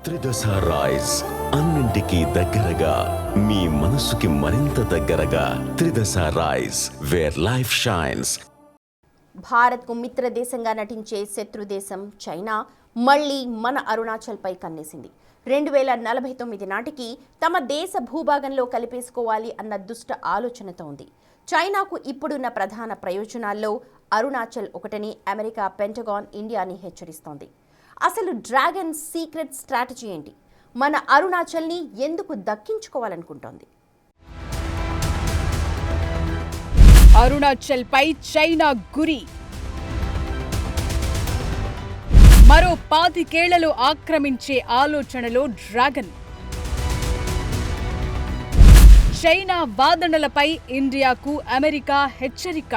త్రిదశ rice అన్నింటికీ దగ్గరగా మీ మనసుకి మరింత దగ్గరగా త్రిదశ రైస్ వేర్ లైఫ్ షైన్స్. భారత్కు మిత్ర దేశంగా నటించే శత్రు దేశం చైనా మళ్లీ మన అరుణాచల్పై కన్నేసింది. 2049 నాటికి తమ దేశ భూభాగంలో కలిపేసుకోవాలి అన్న దుష్ట ఆలోచనతో ఉంది. చైనాకు ఇప్పుడున్న ప్రధాన ప్రయోజనాల్లో అరుణాచల్ ఒకటని అమెరికా పెంటగాన్ ఇండియాని హెచ్చరిస్తోంది. అసలు డ్రాగన్ సీక్రెట్ స్ట్రాటజీ ఏంటి? మన అరుణాచల్ని ఎందుకు దక్కించుకోవాలనుకుంటోంది? అరుణాచల్ పై చైనా గురి. మరో 25 ఏళ్లలో ఆక్రమించే ఆలోచనలో డ్రాగన్. చైనా వాదనలపై ఇండియాకు అమెరికా హెచ్చరిక.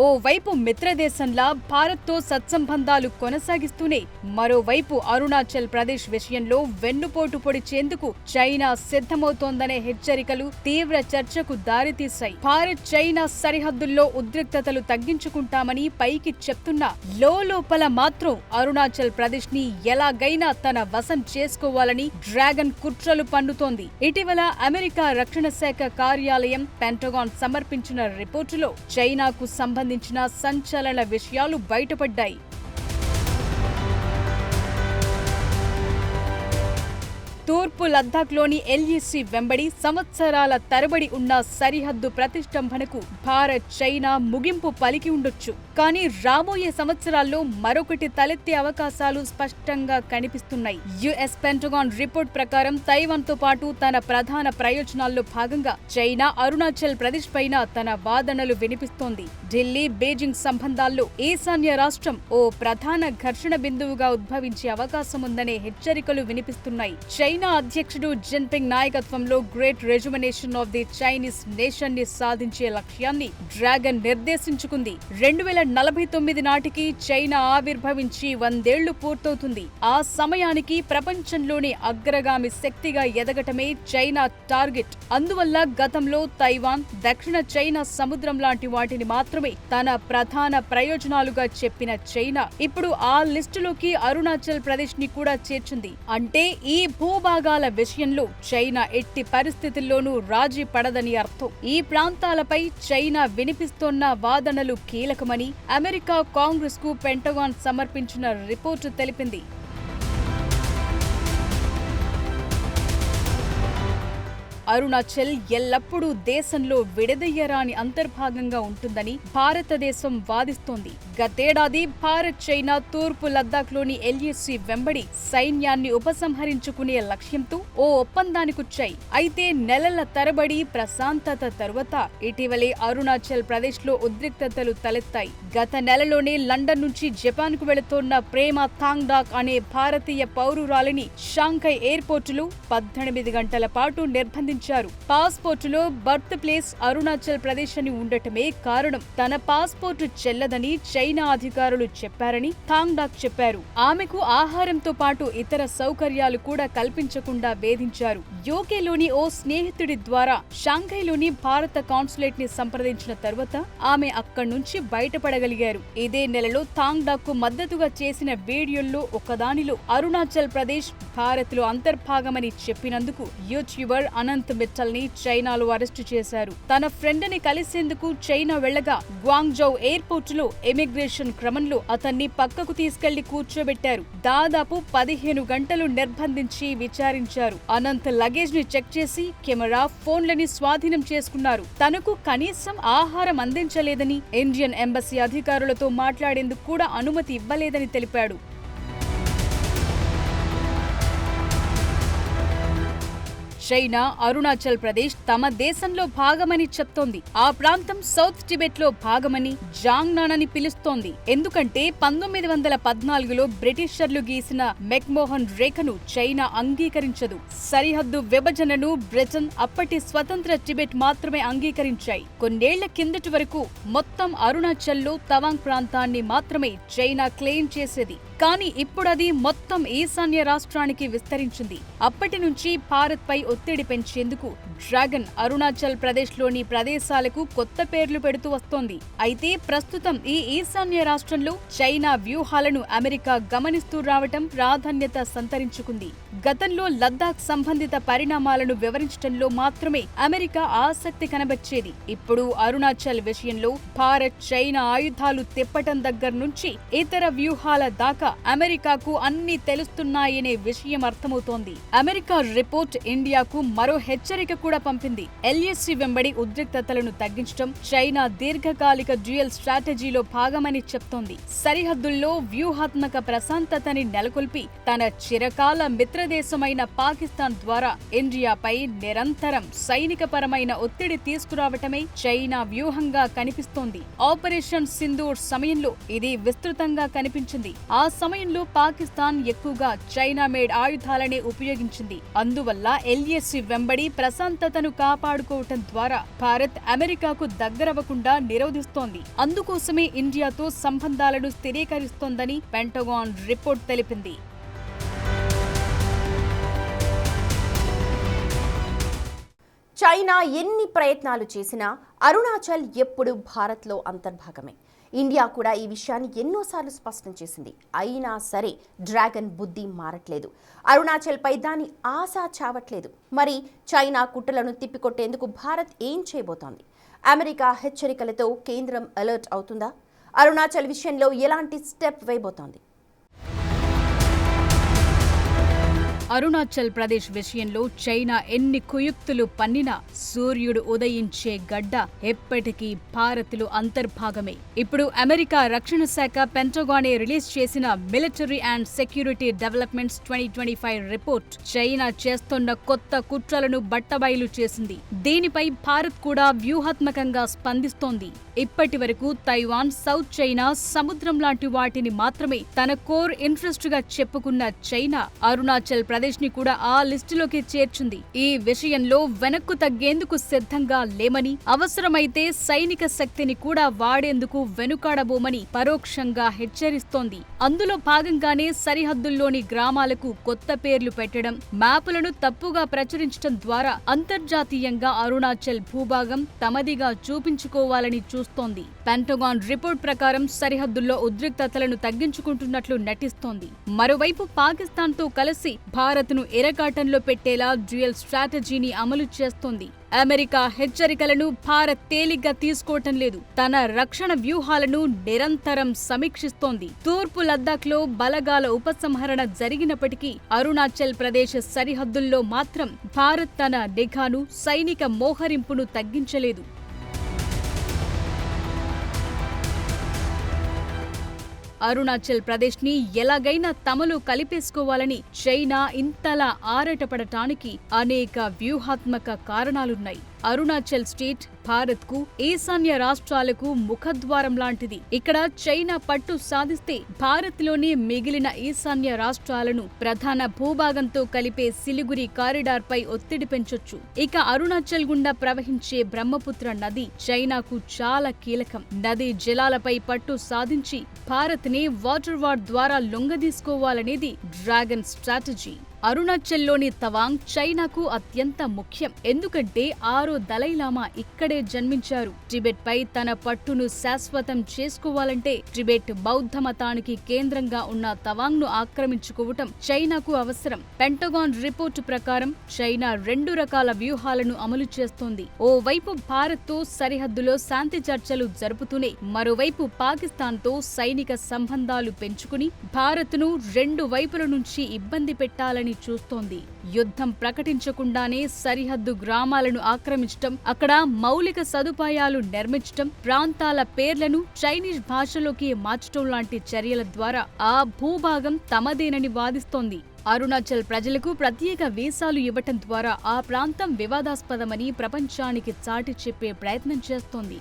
ఓవైపు మిత్రదేశంలా భారత్తో సత్సంబంధాలు కొనసాగిస్తూనే మరోవైపు అరుణాచల్ ప్రదేశ్ విషయంలో వెన్నుపోటు పొడిచేందుకు చైనా సిద్ధమవుతోందనే హెచ్చరికలు తీవ్ర చర్చకు దారితీశాయి. భారత్ చైనా సరిహద్దుల్లో ఉద్రిక్తతలు తగ్గించుకుంటామని పైకి చెప్తున్నా లోపల మాత్రం అరుణాచల్ ప్రదేశ్ ని ఎలాగైనా తన వశం చేసుకోవాలని డ్రాగన్ కుట్రలు పన్నుతోంది. ఇటీవల అమెరికా రక్షణ శాఖ కార్యాలయం పెంటగాన్ సమర్పించిన రిపోర్టులో చైనాకు సంబంధించిన సంచలన విషయాలు బయటపడ్డాయి. తూర్పు లద్దాఖ్లోని ఎల్ఏసీ వెంబడి సంవత్సరాల తరబడి ఉన్న సరిహద్దు ప్రతిష్టంభనకు భారత్ చైనా ముగింపు పలికి ఉండొచ్చు. కానీ రాబోయే సంవత్సరాల్లో మరొకటి తలెత్తే అవకాశాలు స్పష్టంగా కనిపిస్తున్నాయి. యుఎస్ పెంటగాన్ రిపోర్ట్ ప్రకారం తైవాన్తో పాటు తన ప్రధాన ప్రయోజనాల్లో భాగంగా చైనా అరుణాచల్ ప్రదేశ్ పైన తన వాదనలు వినిపిస్తోంది. ఢిల్లీ బీజింగ్ సంబంధాల్లో ఈశాన్య రాష్ట్రం ఓ ప్రధాన ఘర్షణ బిందువుగా ఉద్భవించే అవకాశం ఉందనే హెచ్చరికలు వినిపిస్తున్నాయి. చైనా అధ్యక్షుడు జిన్పింగ్ నాయకత్వంలో great రెజ్యుమినేషన్ of the Chinese nation ని సాధించే లక్ష్యాన్ని డ్రాగన్ నిర్దేశించుకుంది. 2049 నాటికి చైనా ఆవిర్భవించి 100 ఏళ్లు పూర్తవుతుంది. ఆ సమయానికి ప్రపంచంలోని అగ్రగామి శక్తిగా ఎదగటమే చైనా టార్గెట్. అందువల్ల గతంలో తైవాన్, దక్షిణ చైనా సముద్రం లాంటి వాటిని మాత్రమే తన ప్రధాన ప్రయోజనాలుగా చెప్పిన చైనా ఇప్పుడు ఆ లిస్టులోకి అరుణాచల్ ప్రదేశ్ ని కూడా చేర్చింది. అంటే ఈ భూభాగాల విషయంలో చైనా ఎట్టి పరిస్థితుల్లోనూ రాజీ పడదని అర్థం. ఈ ప్రాంతాలపై చైనా వినిపిస్తోన్న వాదనలు కీలకమని అమెరికా కాంగ్రెస్ కు పెంటగాన్ సమర్పించిన రిపోర్టు తెలిపింది. అరుణాచల్ ఎల్లప్పుడూ దేశంలో విడదయ్యరాని అంతర్భాగంగా ఉంటుందని భారతదేశం వాదిస్తోంది. గతేడాది భారత్ చైనా తూర్పు లద్దాఖ్లోని ఎల్ఏసీ వెంబడి సైన్యాన్ని ఉపసంహరించుకునే లక్ష్యంతో ఓ ఒప్పందానికొచ్చాయి. అయితే నెలల తరబడి ప్రశాంతత తరువాత ఇటీవలే అరుణాచల్ ప్రదేశ్లో ఉద్రిక్తతలు తలెత్తాయి. గత నెలలోనే లండన్ నుంచి జపాన్కు వెళుతోన్న ప్రేమ థాంగ్డాక్ అనే భారతీయ పౌరురాలిని షాంఘై ఎయిర్పోర్టులో 18 గంటల పాటు నిర్బంధించారు. పాస్పోర్టులో బర్త్ ప్లేస్ అరుణాచల్ ప్రదేశ్ అని ఉండటమే కారణం. తన పాస్పోర్టు చెల్లదని చైనా అధికారులు చెప్పారని థాంగ్డాక్ చెప్పారు. ఆమెకు ఆహారంతో పాటు ఇతర సౌకర్యాలు కూడా కల్పించకుండా వేధించారు. యూకేలోని ఓ స్నేహితుడి ద్వారా షాంఘైలోని భారత కాన్సులేట్ ని సంప్రదించిన తర్వాత ఆమె అక్కడి నుంచి బయటపడగలిగారు. ఇదే నెలలో థాంగ్డాక్ కు మద్దతుగా చేసిన వీడియోల్లో ఒకదానిలో అరుణాచల్ ప్రదేశ్ భారత్ లో అంతర్భాగమని చెప్పినందుకు యూట్యూబర్ అనంత్ మిట్టల్ ని చైనాలో అరెస్టు చేశారు. తన ఫ్రెండ్ ని కలిసేందుకు చైనా వెళ్లగా గ్వాంగ్జౌ ఎయిర్పోర్ట్ లో ఇమిగ్రేషన్ క్రమంలో అతన్ని పక్కకు తీసుకెళ్లి కూర్చోబెట్టారు. దాదాపు 15 గంటలు నిర్బంధించి విచారించారు. అనంత్ లగేజ్ ని చెక్ చేసి కెమెరా, ఫోన్లని స్వాధీనం చేసుకున్నారు. తనకు కనీసం ఆహారం అందించలేదని, ఇండియన్ ఎంబసీ అధికారులతో మాట్లాడేందుకు కూడా అనుమతి ఇవ్వలేదని తెలిపాడు. చైనా అరుణాచల్ ప్రదేశ్ తమ దేశంలో భాగమని చెప్తోంది. ఆ ప్రాంతం సౌత్ టిబెట్ లో భాగమని జాంగ్నాన్ అని పిలుస్తోంది. ఎందుకంటే 1914లో బ్రిటిషర్లు గీసిన మెక్మోహన్ రేఖను చైనా అంగీకరించదు. సరిహద్దు విభజనను బ్రిటన్, అప్పటి స్వతంత్ర టిబెట్ మాత్రమే అంగీకరించాయి. కొన్నేళ్ల కిందటి వరకు మొత్తం అరుణాచల్లో తవాంగ్ ప్రాంతాన్ని మాత్రమే చైనా క్లెయిమ్ చేసేది. కానీ ఇప్పుడది మొత్తం ఈశాన్య రాష్ట్రానికి విస్తరించింది. అప్పటి నుంచి భారత్ పై ఒత్తిడి పెంచేందుకు డ్రాగన్ అరుణాచల్ ప్రదేశ్లోని ప్రదేశాలకు కొత్త పేర్లు పెడుతూ వస్తోంది. అయితే ప్రస్తుతం ఈ ఈశాన్య రాష్ట్రంలో చైనా వ్యూహాలను అమెరికా గమనిస్తూ రావటం ప్రాధాన్యత సంతరించుకుంది. గతంలో లద్దాఖ్ సంబంధిత పరిణామాలను వివరించడంలో మాత్రమే అమెరికా ఆసక్తి కనబర్చేది. ఇప్పుడు అరుణాచల్ విషయంలో భారత్ చైనా ఆయుధాలు తిప్పటం దగ్గర నుంచి ఇతర వ్యూహాల దాకా అమెరికాకు అన్ని తెలుస్తున్నాయనే విషయం అర్థమవుతోంది. అమెరికా రిపోర్ట్ ఇండియాకు మరో హెచ్చరిక కూడా పంపింది. ఎల్ఏసీ వెంబడి ఉద్రిక్తతలను తగ్గించడం చైనా దీర్ఘకాలిక డ్యూయల్ స్ట్రాటజీలో భాగమని చెప్తోంది. సరిహద్దుల్లో వ్యూహాత్మక ప్రశాంతతని నెలకొల్పి తన చిరకాల మిత్రదేశమైన పాకిస్తాన్ ద్వారా ఇండియాపై నిరంతరం సైనికపరమైన ఒత్తిడి తీసుకురావటమే చైనా వ్యూహంగా కనిపిస్తోంది. ఆపరేషన్ సింధూర్ సమయంలో ఇది విస్తృతంగా కనిపించింది. ఆ సమయంలో పాకిస్తాన్ ఎక్కువగా చైనా మేడ్ ఆయుధాలనే ఉపయోగించింది. అందువల్ల ఎల్ఏసీ వెంబడి ప్రశాంతతను కాపాడుకోవటం ద్వారా భారత్ అమెరికాకు దగ్గరవ్వకుండా నిరోధిస్తోంది. అందుకోసమే ఇండియాతో సంబంధాలను స్థిరీకరిస్తోందని పెంటగాన్ రిపోర్ట్ తెలిపింది. చైనా ఎన్ని ప్రయత్నాలు చేసినా అరుణాచల్ ఎప్పుడు భారత్లో అంతర్భాగమే. ఇండియా కూడా ఈ విషయాన్ని ఎన్నోసార్లు స్పష్టం చేసింది. అయినా సరే డ్రాగన్ బుద్ధి మారట్లేదు. అరుణాచల్పై దాని ఆశ చావట్లేదు. మరి చైనా కుట్రలను తిప్పికొట్టేందుకు భారత్ ఏం చేయబోతోంది? అమెరికా హెచ్చరికలతో కేంద్రం అలర్ట్ అవుతుందా? అరుణాచల్ విషయంలో ఎలాంటి స్టెప్ వేయబోతోంది? అరుణాచల్ ప్రదేశ్ విషయంలో చైనా ఎన్ని కుయుక్తులు పన్నినా సూర్యుడు ఉదయించే గడ్డ ఎప్పటికీ భారత్లో అంతర్భాగమే. ఇప్పుడు అమెరికా రక్షణ శాఖ పెంటగానే రిలీజ్ చేసిన military and security developments 2025 report China చేస్తున్న కొత్త కుట్రలను బట్టబయలు చేసింది. దీనిపై భారత్ కూడా వ్యూహాత్మకంగా స్పందిస్తోంది. ఇప్పటి వరకు తైవాన్, సౌత్ చైనా సముద్రం లాంటి వాటిని మాత్రమే తన కోర్ ఇంట్రెస్ట్ గా చెప్పుకున్న చైనా అరుణాచల్ ప్రదేశ్ ని కూడా ఆ లిస్టులోకి చేర్చింది. ఈ విషయంలో వెనక్కు తగ్గేందుకు సిద్ధంగా లేమని, అవసరమైతే సైనిక శక్తిని కూడా వాడేందుకు వెనుకాడబోమని పరోక్షంగా హెచ్చరిస్తోంది. అందులో భాగంగానే సరిహద్దుల్లోని గ్రామాలకు కొత్త పేర్లు పెట్టడం, మ్యాపులను తప్పుగా ప్రచురించడం ద్వారా అంతర్జాతీయంగా అరుణాచల్ భూభాగం తమదిగా చూపించుకోవాలని చూస్తోంది. పెంటగాన్ రిపోర్ట్ ప్రకారం సరిహద్దుల్లో ఉద్రిక్తతలను తగ్గించుకుంటున్నట్లు నటిస్తోంది. మరోవైపు పాకిస్తాన్తో కలిసి భారత్ను ఇరకాటంలో పెట్టేలా డ్యూయల్ స్ట్రాటజీని అమలు చేస్తోంది. అమెరికా హెచ్చరికలను భారత్ తేలిగ్గా తీసుకోవటం లేదు. తన రక్షణ వ్యూహాలను నిరంతరం సమీక్షిస్తోంది. తూర్పు లద్దాఖ్లో బలగాల ఉపసంహరణ జరిగినప్పటికీ అరుణాచల్ ప్రదేశ్ సరిహద్దుల్లో మాత్రం భారత్ తన నిఘాను, సైనిక మోహరింపును తగ్గించలేదు. అరుణాచల్ ప్రదేశ్ ని ఎలాగైనా తమలో కలిపేసుకోవాలని చైనా ఇంతలా ఆరాటపడటానికి అనేక వ్యూహాత్మక కారణాలున్నాయి. అరుణాచల్ స్టేట్ భారత్ కు, ఈశాన్య రాష్ట్రాలకు ముఖద్వారం లాంటిది. ఇక్కడ చైనా పట్టు సాధిస్తే భారత్లోని మిగిలిన ఈశాన్య రాష్ట్రాలను ప్రధాన భూభాగంతో కలిపే సిలిగురి కారిడార్ పై ఒత్తిడి పెంచొచ్చు. ఇక అరుణాచల్ గుండా ప్రవహించే బ్రహ్మపుత్ర నది చైనాకు చాలా కీలకం. నదీ జలాలపై పట్టు సాధించి భారత్ ని వాటర్ వార్ ద్వారా లొంగదీసుకోవాలనేది డ్రాగన్ స్ట్రాటజీ. అరుణాచల్లోని తవాంగ్ చైనాకు అత్యంత ముఖ్యం. ఎందుకంటే 6వ దలైలామా ఇక్కడే జన్మించారు. టిబెట్ పై తన పట్టును శాశ్వతం చేసుకోవాలంటే టిబెట్ బౌద్ధ మతానికి కేంద్రంగా ఉన్న తవాంగ్ ను ఆక్రమించుకోవటం చైనాకు అవసరం. పెంటగాన్ రిపోర్టు ప్రకారం చైనా 2 రకాల వ్యూహాలను అమలు చేస్తోంది. ఓవైపు భారత్ తో సరిహద్దులో శాంతి చర్చలు జరుపుతూనే మరోవైపు పాకిస్తాన్ తో సైనిక సంబంధాలు పెంచుకుని భారత్ ను 2 వైపుల నుంచి ఇబ్బంది పెట్టాలని చూస్తోంది. యుద్ధం ప్రకటించకుండానే సరిహద్దు గ్రామాలను ఆక్రమించటం, అక్కడ మౌలిక సదుపాయాలు నిర్మించటం, ప్రాంతాల పేర్లను చైనీస్ భాషలోకి మార్చటం లాంటి చర్యల ద్వారా ఆ భూభాగం తమదేనని వాదిస్తోంది. అరుణాచల్ ప్రజలకు ప్రత్యేక వీసాలు ఇవ్వటం ద్వారా ఆ ప్రాంతం వివాదాస్పదమని ప్రపంచానికి చాటి చెప్పే ప్రయత్నం చేస్తోంది.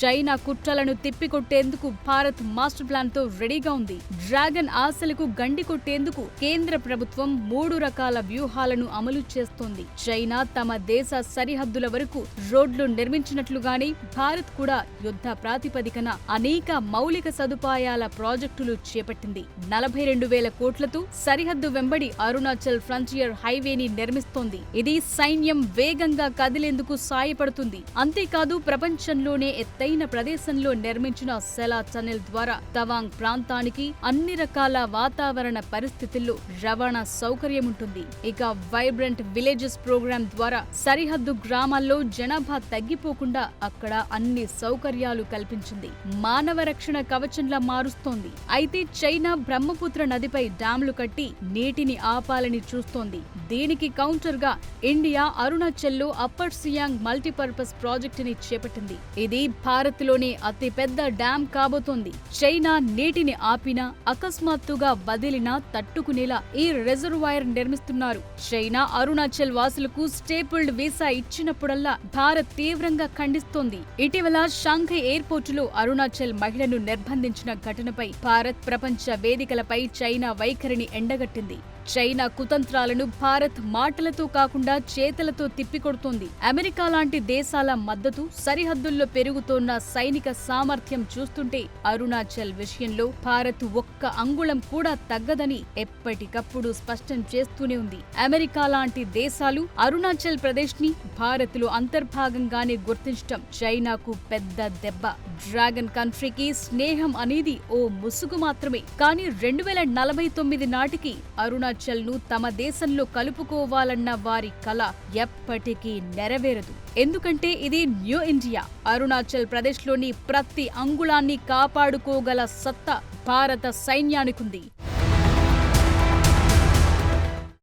చైనా కుట్రలను తిప్పికొట్టేందుకు భారత్ మాస్టర్ ప్లాన్ తో రెడీగా ఉంది. డ్రాగన్ ఆశలకు గండి కొట్టేందుకు కేంద్ర ప్రభుత్వం 3 రకాల వ్యూహాలను అమలు చేస్తోంది. చైనా తమ దేశ సరిహద్దుల వరకు రోడ్లు నిర్మించినట్లుగానే భారత్ కూడా యుద్ధ ప్రాతిపదికన అనేక మౌలిక సదుపాయాల ప్రాజెక్టులు చేపట్టింది. 42,000 కోట్లతో సరిహద్దు వెంబడి అరుణాచల్ ఫ్రంటియర్ హైవేని నిర్మిస్తోంది. ఇది సైన్యం వేగంగా కదిలేందుకు సాయపడుతుంది. అంతేకాదు ప్రపంచంలోనే ఎత్తైన ప్రదేశంలో నిర్మించిన సెలా టనెల్ ద్వారా తవాంగ్ ప్రాంతానికి అన్ని రకాల వాతావరణ పరిస్థితుల్లో రవాణా సౌకర్యం ఉంటుంది. ఇక వైబ్రెంట్ విలేజెస్ ప్రోగ్రాం ద్వారా సరిహద్దు గ్రామాల్లో జనాభా తగ్గిపోకుండా అక్కడ అన్ని సౌకర్యాలు కల్పించింది. మానవ రక్షణ కవచంలా మారుస్తోంది. అయితే చైనా బ్రహ్మపుత్ర నదిపై డ్యాంలు కట్టి నీటిని ఆపాలని చూస్తోంది. దీనికి కౌంటర్ గా ఇండియా అరుణాచల్లో అప్పర్ సియాంగ్ మల్టీపర్పస్ ప్రాజెక్టుని చేపట్టింది. ఇది భారత్ లోనే అతి పెద్ద డ్యాం కాబోతోంది. చైనా నీటిని ఆపినా అకస్మాత్తుగా వదిలినా తట్టుకునేలా ఈ రిజర్వాయర్ నిర్మిస్తున్నారు. చైనా అరుణాచల్ వాసులకు స్టేపుల్డ్ వీసా ఇచ్చినప్పుడల్లా భారత్ తీవ్రంగా ఖండిస్తోంది. ఇటీవల షాంఘై ఎయిర్పోర్టులో అరుణాచల్ మహిళను నిర్బంధించిన ఘటనపై భారత్ ప్రపంచ వేదికలపై చైనా వైఖరిని ఎండగట్టింది. చైనా కుతంత్రాలను భారత్ మాటలతో కాకుండా చేతలతో తిప్పికొడుతోంది. అమెరికా లాంటి దేశాల మద్దతు, సరిహద్దుల్లో పెరుగుతోన్న సైనిక సామర్థ్యం చూస్తుంటే అరుణాచల్ విషయంలో భారత్ ఒక్క అంగుళం కూడా తగ్గదని ఎప్పటికప్పుడు స్పష్టం చేస్తూనే ఉంది. అమెరికా లాంటి దేశాలు అరుణాచల్ ప్రదేశ్ ని భారత్ లో అంతర్భాగంగానే గుర్తించటం చైనాకు పెద్ద దెబ్బ. డ్రాగన్ కంట్రీకి స్నేహం అనేది ఓ ముసుగు మాత్రమే. కానీ 2049 నాటికి అరుణాచల్ ను తమ దేశంలో కలుపుకోవాలన్న వారి కల ఎప్పటికీ నెరవేరదు. ఎందుకంటే ఇది న్యూ ఇండియా. అరుణాచల్ ప్రదేశ్ లోని ప్రతి అంగుళాన్ని కాపాడుకోగల సత్తా భారత సైన్యానికుంది.